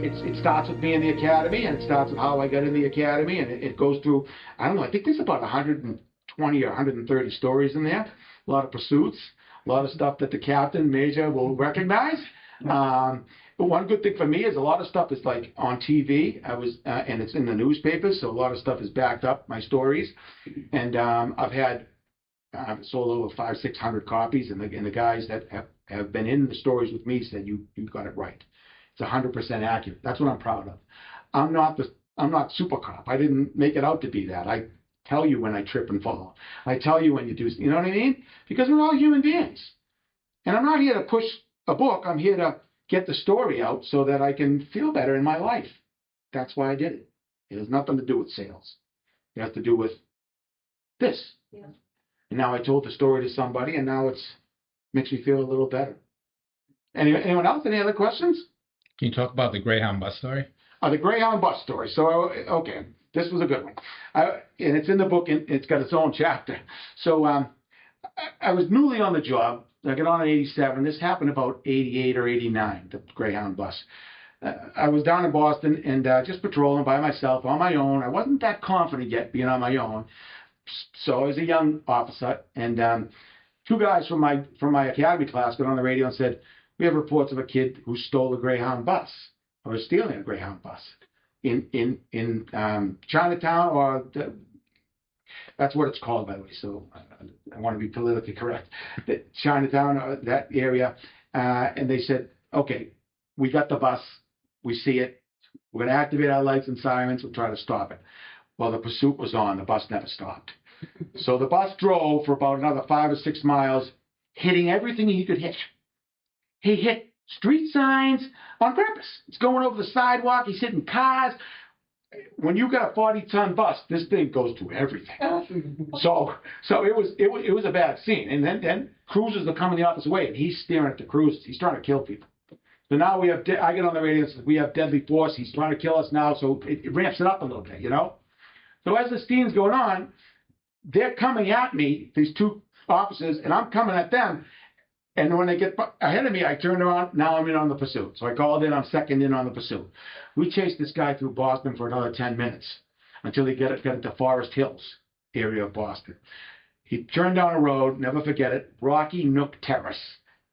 it starts with me in the academy, and it starts with how I got in the academy, and it goes through, I don't know, I think there's about 120 or 130 stories in there, a lot of pursuits, a lot of stuff that the captain, major will recognize. But one good thing for me is a lot of stuff is like on TV. And it's in the newspapers, so a lot of stuff is backed up, my stories. And I've had sold over 500-600 copies, and the guys that have been in the stories with me said you got it right. It's 100% accurate. That's what I'm proud of. I'm not super cop. I didn't make it out to be that. I tell you when I trip and fall. I tell you when you do. You know what I mean? Because we're all human beings, and I'm not here to push a book. I'm here to get the story out so that I can feel better in my life. That's why I did it. It has nothing to do with sales. It has to do with this. Yeah. And now I told the story to somebody, and now it's makes me feel a little better. Anyone else? Any other questions? Can you talk about the Greyhound bus story? The Greyhound bus story. So, okay, this was a good one. And it's in the book, and it's got its own chapter. So I was newly on the job. I got on in 87. This happened about 88 or 89, the Greyhound bus. I was down in Boston and just patrolling by myself on my own. I wasn't that confident yet being on my own. So I was a young officer, and two guys from my academy class got on the radio and said, we have reports of a kid who stole a Greyhound bus, or is stealing a Greyhound bus in Chinatown, or that's what it's called, by the way, so I want to be politically correct. That Chinatown, that area, and they said, okay, we got the bus, we see it, we're going to activate our lights and sirens, we'll try to stop it. Well, the pursuit was on, the bus never stopped. So the bus drove for about another 5 or 6 miles, hitting everything he could hit. He hit street signs on purpose. It's going over the sidewalk, he's hitting cars. When you got a 40-ton bus, this thing goes through everything. So it was a bad scene. And then cruisers are coming the opposite way, and he's staring at the cruisers. He's trying to kill people. So now I get on the radio and says, we have deadly force. He's trying to kill us now. So it ramps it up a little bit, you know. So as the scene's going on, they're coming at me, these two officers, and I'm coming at them. And when they get ahead of me, I turn around. Now I'm in on the pursuit. So I called in. I'm second in on the pursuit. We chased this guy through Boston for another 10 minutes until he got into Forest Hills area of Boston. He turned down a road, never forget it, Rocky Nook Terrace,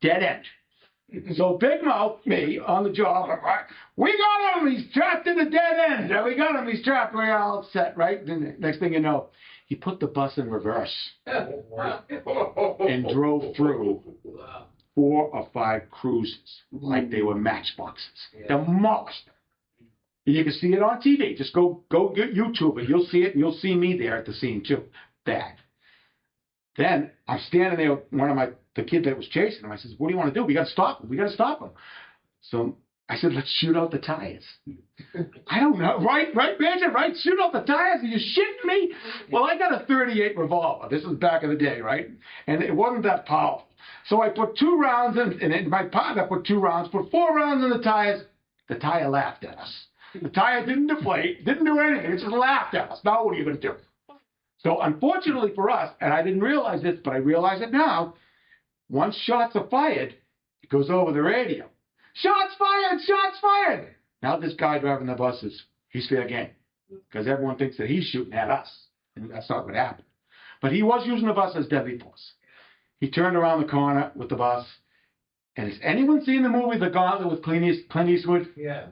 dead end. So Big Mouth, me, on the job, we got him. He's trapped in the dead end. We got him. He's trapped. We're all set, right? Then next thing you know, he put the bus in reverse and drove through 4 or 5 cruisers like they were matchboxes. Demolished them. You can see it on TV. Just go get YouTube it. You'll see it, and you'll see me there at the scene too. Bad. Then I'm standing there with the kid that was chasing him. I says, what do you want to do? We got to stop him. We got to stop him. So I said, let's shoot out the tires. I don't know. Right, Major? Right? Shoot out the tires? Are you shitting me? Well, I got a .38 revolver. This was back in the day, right? And it wasn't that powerful. So I put 2 rounds in, and my partner put 2 rounds, put 4 rounds in the tires. The tire laughed at us. The tire didn't deflate, didn't do anything. It just laughed at us. Now what are you going to do? So unfortunately for us, and I didn't realize this, but I realize it now, once shots are fired, it goes over the radio. Shots fired! Shots fired! Now this guy driving the buses, he's fair game. Because everyone thinks that he's shooting at us. And that's not what happened. But he was using the bus as deadly force. He turned around the corner with the bus. And has anyone seen the movie The Gauntlet with Clint Eastwood? Yeah.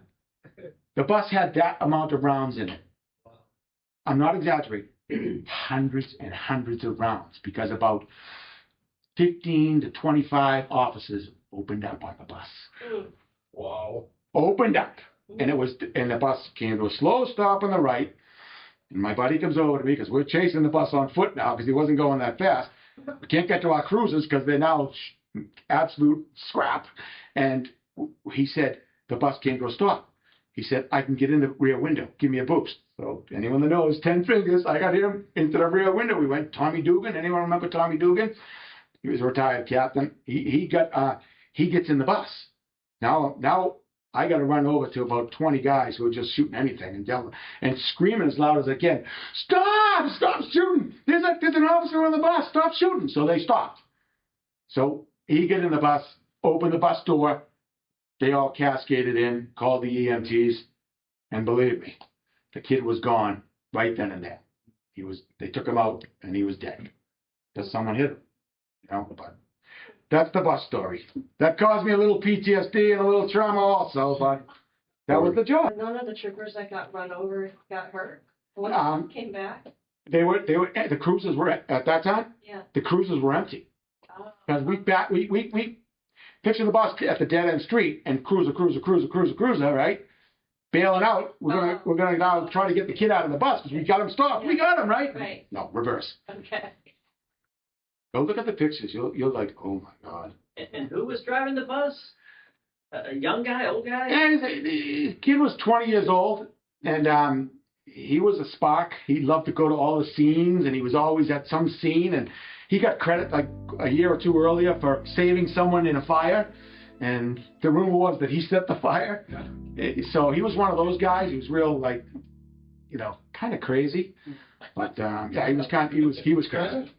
The bus had that amount of rounds in it. I'm not exaggerating. Hundreds and hundreds of rounds. Because about 15 to 25 officers opened up on the bus. Wow. Opened up. And the bus came to a slow stop on the right. And my buddy comes over to me because we're chasing the bus on foot now because he wasn't going that fast. We can't get to our cruisers because they're now absolute scrap. And he said, the bus came to a stop. He said, I can get in the rear window. Give me a boost. So anyone that knows 10 fingers, I got him into the rear window. We went. Tommy Dugan. Anyone remember Tommy Dugan? He was a retired captain. He gets in the bus. Now I got to run over to about 20 guys who are just shooting anything and yelling and screaming as loud as I can. Stop! Stop shooting! There's an officer on the bus. Stop shooting! So they stopped. So he get in the bus, open the bus door, They all cascaded in, called the EMTs, and believe me, the kid was gone right then and there. They took him out and he was dead. Because someone hit him. You know, but that's the bus story. That caused me a little PTSD and a little trauma also, but that was the job. None of the troopers that got run over got hurt. One came back. The cruisers were, at that time, Yeah. the cruisers were empty. Oh. Because we picture the bus at the dead end street and cruiser, right? Bailing out. We're gonna now try to get the kid out of the bus because we got him stopped. We got him, right? Right. No, reverse. Okay. Go look at the pictures. You're like, oh my God. And who was driving the bus? A young guy, old guy? And the kid was 20 years old, and he was a spark. He loved to go to all the scenes, and he was always at some scene. And he got credit like a year or two earlier for saving someone in a fire. And the rumor was that he set the fire. So he was one of those guys. He was real, like, you know, kind of crazy. But yeah, he was crazy.